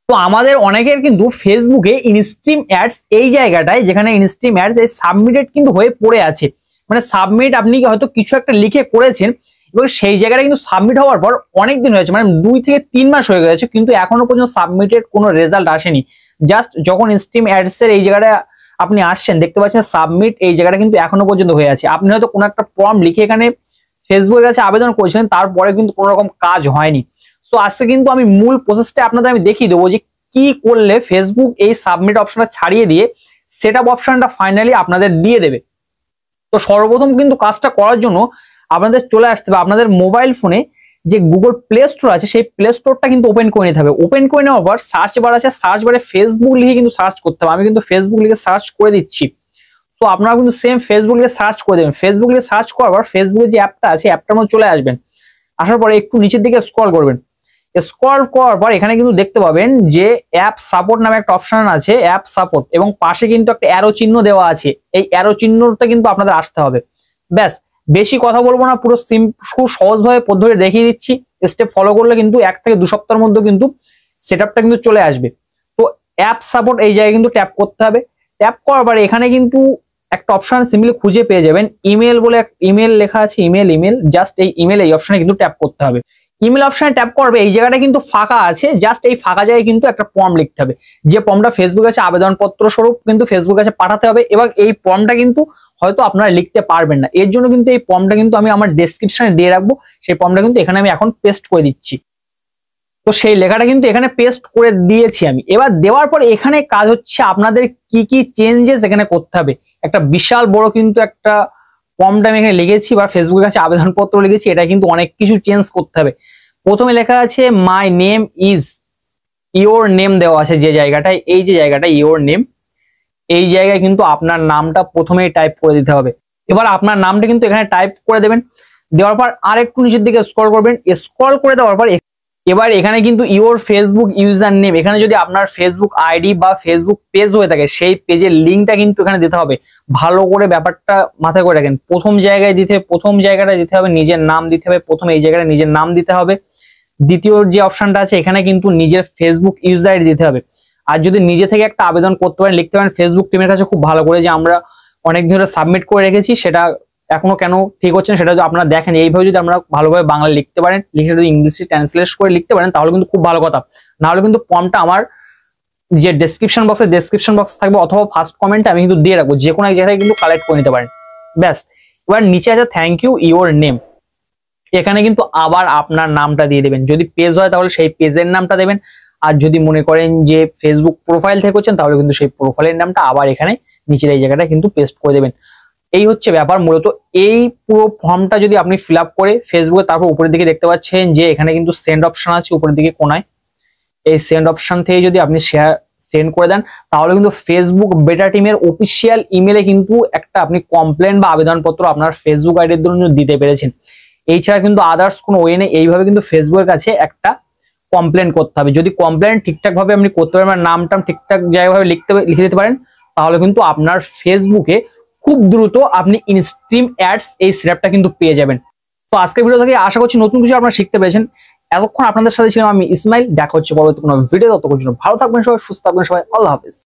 তো আমাদের অনেকের কিন্তু ফেসবুকে ইনস্ট্রিম অ্যাডস এই জায়গাটায়, যেখানে ইনস্ট্রিম অ্যাডস এই সাবমিটেড কিন্তু হয়ে পড়ে আছে, মানে সাবমিট আপনি হয়তো কিছু একটা লিখে করেছেন এবং সেই জায়গাটা কিন্তু সাবমিট হওয়ার পর অনেক দিন হয়েছে, মানে 2 থেকে 3 মাস হয়ে গেছে, কিন্তু এখনো পর্যন্ত সাবমিটেড কোনো রেজাল্ট আসেনি। জাস্ট যখন ইনস্ট্রিম অ্যাডস এর এই জায়গাটা আপনি আসছেন, দেখতে পাচ্ছেন সাবমিট এই জায়গাটা কিন্তু এখনো পর্যন্ত হয়ে আছে। আপনি হয়তো কোনো একটা ফর্ম লিখে এখানে ফেসবুকের কাছে আবেদন করেছিলেন, তারপরে কিন্তু কোনো রকম কাজ হয়নি। সো আজকে কিন্তু আমি মূল প্রসেসটা আপনাদের আমি দেখিয়ে দেবো যে কি করলে ফেসবুক এই সাবমিট অপশনটা ছাড়িয়ে দিয়ে সেটআপ অপশনটা ফাইনালি আপনাদের দিয়ে দেবে। তো সর্বপ্রথম কিন্তু কাজটা করার জন্য আপনাদের চলে আসতে হবে আপনাদের মোবাইল ফোনে যে গুগল প্লে স্টোর আছে, সেই প্লে স্টোরটা কিন্তু ওপেন করে নিতে হবে। ওপেন করে নেওয়ার পর সার্চ বার আছে, সার্চ বারে ফেসবুক লিখে কিন্তু সার্চ করতে হবে। আমি কিন্তু ফেসবুক লিখে সার্চ করে দিচ্ছি। তো আপনারা কিন্তু সেম ফেসবুক লিখে সার্চ করে দেবেন। ফেসবুক লিখে সার্চ করার পর ফেসবুকের যে অ্যাপটা আছে অ্যাপটার মধ্যে চলে আসবেন। আসার পরে একটু নিচের দিকে স্ক্রল করবেন। স্ক্রল করার পর এখানে কিন্তু দেখতে পাবেন যে অ্যাপ সাপোর্ট নামে একটা অপশন আছে, অ্যাপ সাপোর্ট, এবং পাশে কিন্তু একটা অ্যারো চিহ্ন দেওয়া আছে। এই অ্যারো চিহ্নটা কিন্তু আপনাদের আসতে হবে। ব্যাস, বেশি কথা বলবো না, পুরো খুব সহজভাবে পদ্ধতি দেখিয়ে দিচ্ছি। স্টেপ ফলো করলে কিন্তু 1 থেকে 2 সপ্তাহের মধ্যে কিন্তু সেটআপটা কিন্তু চলে আসবে। তো অ্যাপ সাপোর্ট এই জায়গায় কিন্তু ট্যাপ করতে হবে। ট্যাপ করার পরে এখানে কিন্তু একটা অপশন সিম্পলি খুঁজে পেয়ে যাবেন, ইমেল বলে ইমেল লেখা আছে, ইমেল। জাস্ট এই ইমেল এই অপশনে কিন্তু ট্যাপ করতে হবে। ইমেল অপশনে ট্যাপ করবে, এই জায়গাটা কিন্তু ফাঁকা আছে, জাস্ট এই ফাঁকা জায়গায় কিন্তু একটা ফর্ম লিখতে হবে। যে ফর্মটা ফেসবুক কাছে আবেদনপত্র স্বরূপ কিন্তু ফেসবুক কাছে পাঠাতে হবে, এবং এই ফর্মটা কিন্তু হয়তো আপনারা লিখতে পারবেন না। এর জন্য কিন্তু এই ফর্মটা কিন্তু আমি আমার ডেসক্রিপশনে দিয়ে রাখবো। সেই ফর্মটা কিন্তু এখানে আমি এখন পেস্ট করে দিচ্ছি। তো সেই লেখাটা কিন্তু এখানে পেস্ট করে দিয়েছি আমি। এবার দেওয়ার পর এখানে কাজ হচ্ছে আপনাদের কি কি চেঞ্জেস এখানে করতে হবে। একটা বিশাল বড় কিন্তু একটা ফর্মটা আমি এখানে লিখেছি বা ফেসবুকের কাছে আবেদনপত্র লিখেছি, এটা কিন্তু অনেক কিছু চেঞ্জ করতে হবে। প্রথমে লেখা আছে my name is, your name দেওয়া আছে যে জায়গাটায়, এই যে জায়গাটা ইওর নেম, এই জায়গায় কিন্তু আপনার নামটা প্রথমেই টাইপ করে দিতে হবে। এবার আপনার নামটা কিন্তু এখানে টাইপ করে দেবেন। দেওয়ার পর আর একটু নিচের দিকে স্ক্রল করবেন। স্ক্রল করে দেওয়ার পর এবার এখানে কিন্তু ইওর ফেসবুক ইউজার নেম, এখানে যদি আপনার ফেসবুক আইডি বা ফেসবুক পেজ হয়ে থাকে সেই পেজের লিঙ্কটা কিন্তু এখানে দিতে হবে। ভালো করে ব্যাপারটা মাথায় করে রাখেন। প্রথম জায়গাটা দিতে হবে নিজের নাম দিতে হবে। প্রথমে এই জায়গাটা নিজের নাম দিতে হবে। দ্বিতীয় যে অপশনটা আছে এখানে কিন্তু নিজের ফেসবুক ইউজার আইডি দিতে হবে। আর যদি নিজে থেকে একটা আবেদন করতে পারেন, লিখতে পারেন ফেসবুক টিমের কাছে খুব ভালো করে যে আমরা অনেক ধরে সাবমিট করে রেখেছি, সেটা এখনো কেন ঠিক হচ্ছে না সেটা যদি আপনারা দেখেন। এইভাবে যদি আমরা ভালোভাবে বাংলা লিখতে পারেন, লিখে যদি ইংলিশে ট্রান্সলেট করে লিখতে পারেন তাহলে কিন্তু খুব ভালো কথা। না হলে কিন্তু ফর্মটা আমার যে ডেসক্রিপশন বক্স থাকবে অথবা ফার্স্ট কমেন্টে আমি কিন্তু দিয়ে রাখবো, যে কোনো এক জায়গায় কিন্তু কালেক্ট করে নিতে পারেন। ব্যাস, এবার নিচে আছে থ্যাংক ইউ ইওর নেম, এখানে কিন্তু আবার আপনার নামটা দিয়ে দেবেন। যদি পেজ হয় তাহলে সেই পেজের নামটা দেবেন, আর যদি মনে করেন যে ফেসবুক প্রোফাইল থেকে করছেন তাহলে কিন্তু সেই প্রোফাইলের নামটা আবার এখানে নিচের এই জায়গাটা কিন্তু পেস্ট করে দেবেন। এই হচ্ছে ব্যাপার মূলত। এই পুরো ফর্মটা যদি আপনি ফিল আপ করে ফেসবুকে, তারপর উপরের দিকে দেখতে পাচ্ছেন যে এখানে কিন্তু সেন্ড অপশন আছে উপরের দিকে কোনায়, এই সেন্ড অপশন থেকে যদি আপনি সেন্ড করে দেন তাহলে কিন্তু ফেসবুক বেটা টিমের অফিসিয়াল ইমেলে কিন্তু একটা আপনি কমপ্লেন বা আবেদনপত্র আপনার ফেসবুক আইডির জন্য দিতে পেরেছেন। এছাড়া কিন্তু আদার্স কোনো ওয়ে নেই। এইভাবে কিন্তু ফেসবুকের কাছে একটা কমপ্লেন করতে হবে। যদি কমপ্লেন ঠিকঠাক ভাবে আপনি করতে পারেন, মানে নামটাম ঠিকঠাক জায়গাভাবে লিখে দিতে পারেন, তাহলে কিন্তু আপনার ফেসবুকে খুব দ্রুত আপনি ইনস্ট্রিম অ্যাডস এই সেটআপটা কিন্তু পেয়ে যাবেন। তো আজকের ভিডিও থেকে আশা করছি নতুন কিছু আপনারা শিখতে পেরেছেন। এতক্ষণ আপনাদের সাথে ছিলাম আমি ইসমাইল। দেখা হচ্ছে পরবর্তী কোনো ভিডিও। ততক্ষণ জন্য ভালো থাকবেন সবাই, সুস্থ থাকবেন সবাই, আল্লাহ হাফেজ।